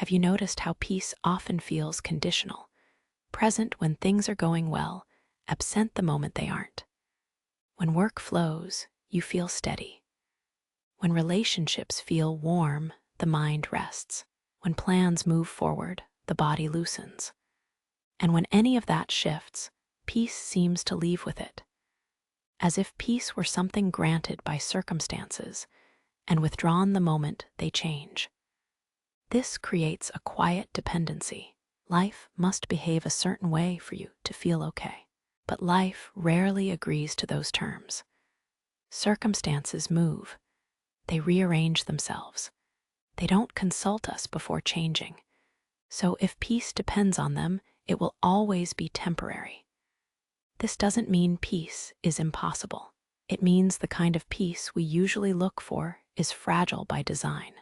Have you noticed how peace often feels conditional, present when things are going well, absent the moment they aren't? When work flows, you feel steady. When relationships feel warm, the mind rests. When plans move forward, the body loosens. And when any of that shifts, peace seems to leave with it, as if peace were something granted by circumstances and withdrawn the moment they change. This creates a quiet dependency. Life must behave a certain way for you to feel okay. But life rarely agrees to those terms. Circumstances move. They rearrange themselves. They don't consult us before changing. So if peace depends on them, it will always be temporary. This doesn't mean peace is impossible. It means the kind of peace we usually look for is fragile by design.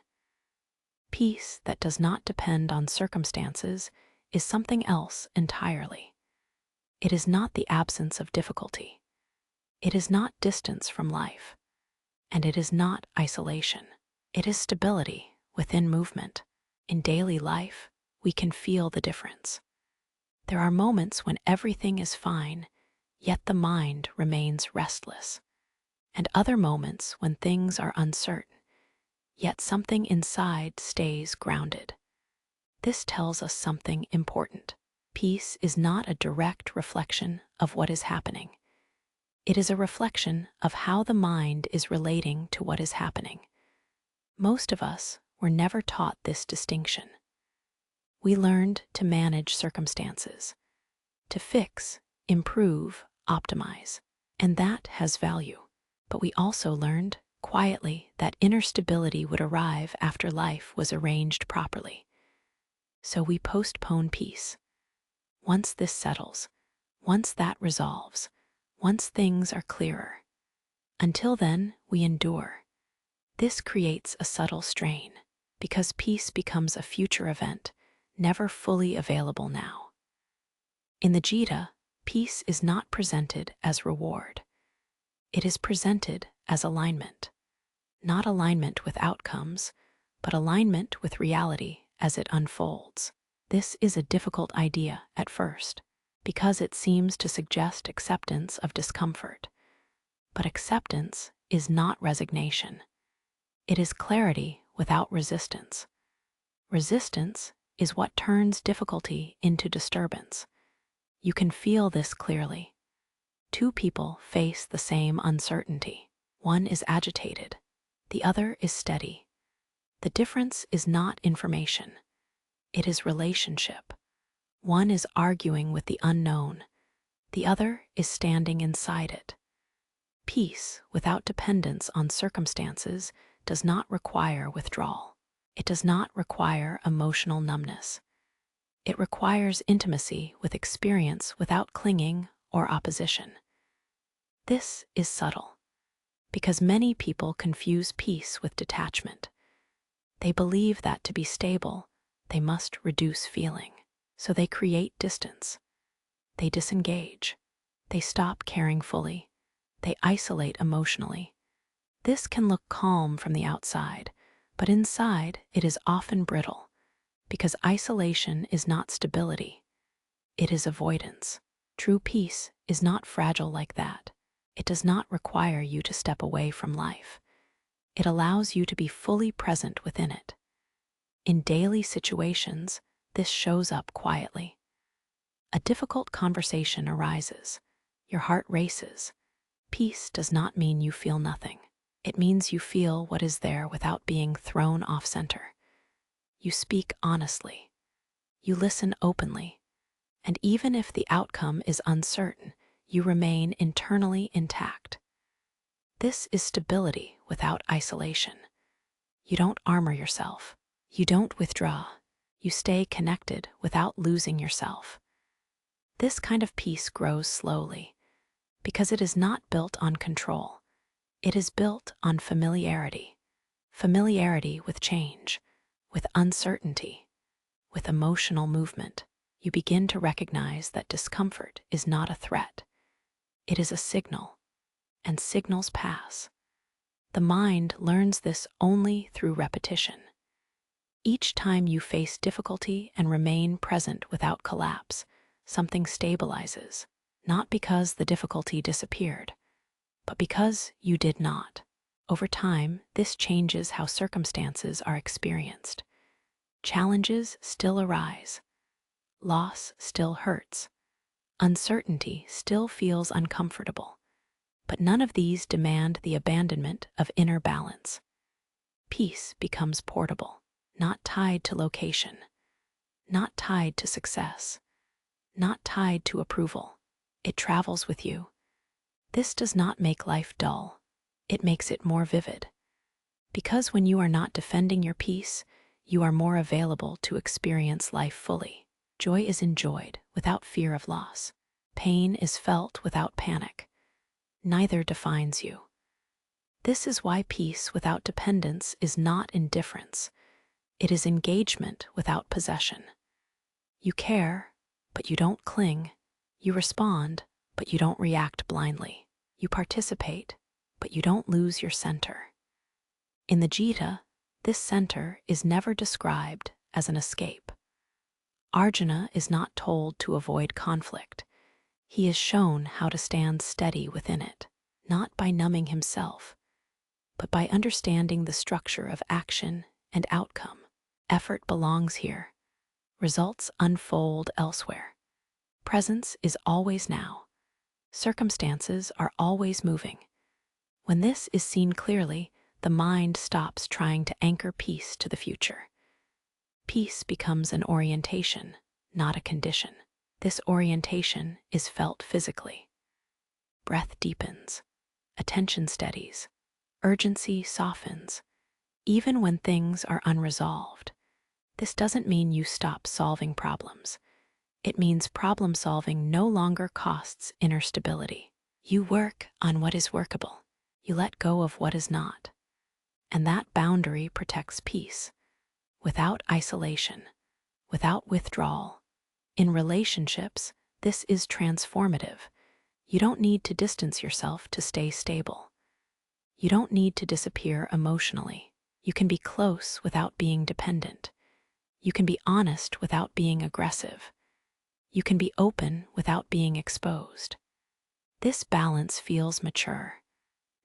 Peace that does not depend on circumstances is something else entirely. It is not the absence of difficulty. It is not distance from life. And it is not isolation. It is stability within movement. In daily life, we can feel the difference. There are moments when everything is fine, yet the mind remains restless. And other moments when things are uncertain, yet something inside stays grounded. This tells us something important. Peace is not a direct reflection of what is happening. It is a reflection of how the mind is relating to what is happening. Most of us were never taught this distinction. We learned to manage circumstances, to fix, improve, optimize, and that has value. But we also learned, quietly, that inner stability would arrive after life was arranged properly. So we postpone peace. Once this settles, once that resolves, once things are clearer. Until then, we endure. This creates a subtle strain, because peace becomes a future event, never fully available now. In the Gita, peace is not presented as reward. It is presented as alignment. Not alignment with outcomes, but alignment with reality as it unfolds. This is a difficult idea at first, because it seems to suggest acceptance of discomfort. But acceptance is not resignation. It is clarity without resistance. Resistance is what turns difficulty into disturbance. You can feel this clearly. Two people face the same uncertainty. One is agitated. The other is steady. The difference is not information. It is relationship. One is arguing with the unknown. The other is standing inside it. Peace without dependence on circumstances does not require withdrawal. It does not require emotional numbness. It requires intimacy with experience without clinging or opposition. This is subtle, because many people confuse peace with detachment. They believe that to be stable, they must reduce feeling. So they create distance. They disengage. They stop caring fully. They isolate emotionally. This can look calm from the outside, but inside it is often brittle, because isolation is not stability. It is avoidance. True peace is not fragile like that. It does not require you to step away from life. It allows you to be fully present within it. In daily situations, this shows up quietly. A difficult conversation arises. Your heart races. Peace does not mean you feel nothing. It means you feel what is there without being thrown off center. You speak honestly. You listen openly. And even if the outcome is uncertain, you remain internally intact. This is stability without isolation. You don't armor yourself. You don't withdraw. You stay connected without losing yourself. This kind of peace grows slowly, because it is not built on control. It is built on familiarity. Familiarity with change, with uncertainty, with emotional movement. You begin to recognize that discomfort is not a threat. It is a signal, and signals pass. The mind learns this only through repetition. Each time you face difficulty and remain present without collapse, something stabilizes, not because the difficulty disappeared, but because you did not. Over time, this changes how circumstances are experienced. Challenges still arise. Loss still hurts. Uncertainty still feels uncomfortable. But none of these demand the abandonment of inner balance. Peace becomes portable, not tied to location, not tied to success, not tied to approval. It travels with you. This does not make life dull. It makes it more vivid. Because when you are not defending your peace, you are more available to experience life fully. Joy is enjoyed without fear of loss. Pain is felt without panic. Neither defines you. This is why peace without dependence is not indifference. It is engagement without possession. You care, but you don't cling. You respond, but you don't react blindly. You participate, but you don't lose your center. In the Gita, this center is never described as an escape. Arjuna is not told to avoid conflict. He is shown how to stand steady within it, not by numbing himself, but by understanding the structure of action and outcome. Effort belongs here. Results unfold elsewhere. Presence is always now. Circumstances are always moving. When this is seen clearly, the mind stops trying to anchor peace to the future. Peace becomes an orientation, not a condition. This orientation is felt physically. Breath deepens. Attention steadies. Urgency softens, even when things are unresolved. This doesn't mean you stop solving problems. It means problem solving no longer costs inner stability. You work on what is workable. You let go of what is not. And that boundary protects peace, without isolation, without withdrawal. In relationships, this is transformative. You don't need to distance yourself to stay stable. You don't need to disappear emotionally. You can be close without being dependent. You can be honest without being aggressive. You can be open without being exposed. This balance feels mature,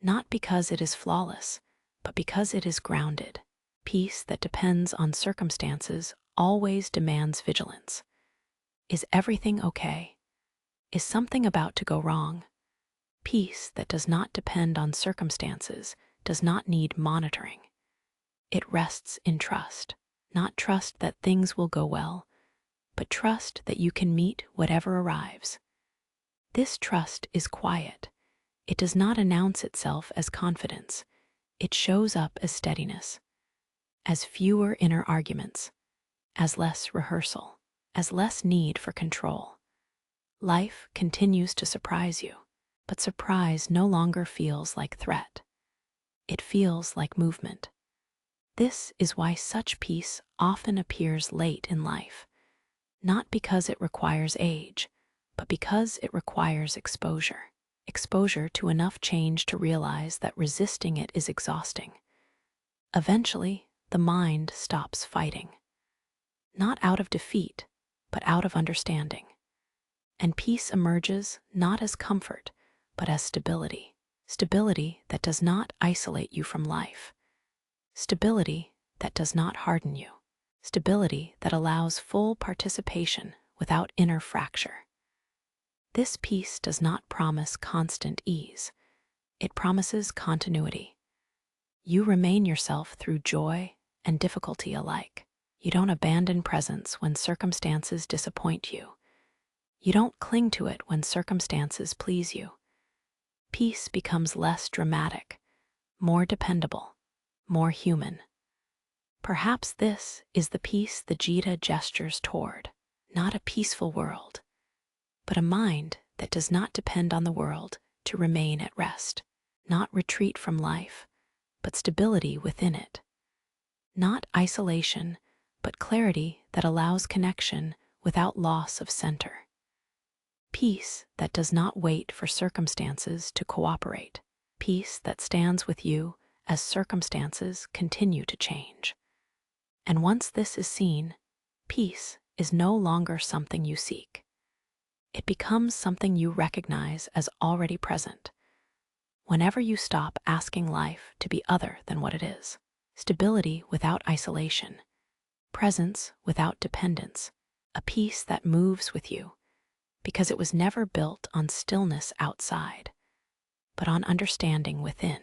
not because it is flawless, but because it is grounded. Peace that depends on circumstances always demands vigilance. Is everything okay? Is something about to go wrong? Peace that does not depend on circumstances does not need monitoring. It rests in trust, not trust that things will go well, but trust that you can meet whatever arrives. This trust is quiet. It does not announce itself as confidence. It shows up as steadiness, as fewer inner arguments, as less rehearsal, as less need for control. Life continues to surprise you, but surprise no longer feels like threat. It feels like movement. This is why such peace often appears late in life, not because it requires age, but because it requires exposure. Exposure to enough change to realize that resisting it is exhausting. Eventually, the mind stops fighting, not out of defeat, but out of understanding. And peace emerges not as comfort, but as stability. Stability that does not isolate you from life. Stability that does not harden you. Stability that allows full participation without inner fracture. This peace does not promise constant ease. It promises continuity. You remain yourself through joy and difficulty alike. You don't abandon presence when circumstances disappoint you. You don't cling to it when circumstances please you. Peace becomes less dramatic, more dependable, more human. Perhaps this is the peace the Gita gestures toward, not a peaceful world, but a mind that does not depend on the world to remain at rest, not retreat from life, but stability within it. Not isolation, but clarity that allows connection without loss of center. Peace that does not wait for circumstances to cooperate. Peace that stands with you as circumstances continue to change. And once this is seen, peace is no longer something you seek. It becomes something you recognize as already present. Whenever you stop asking life to be other than what it is, stability without isolation, presence without dependence, a peace that moves with you, because it was never built on stillness outside, but on understanding within.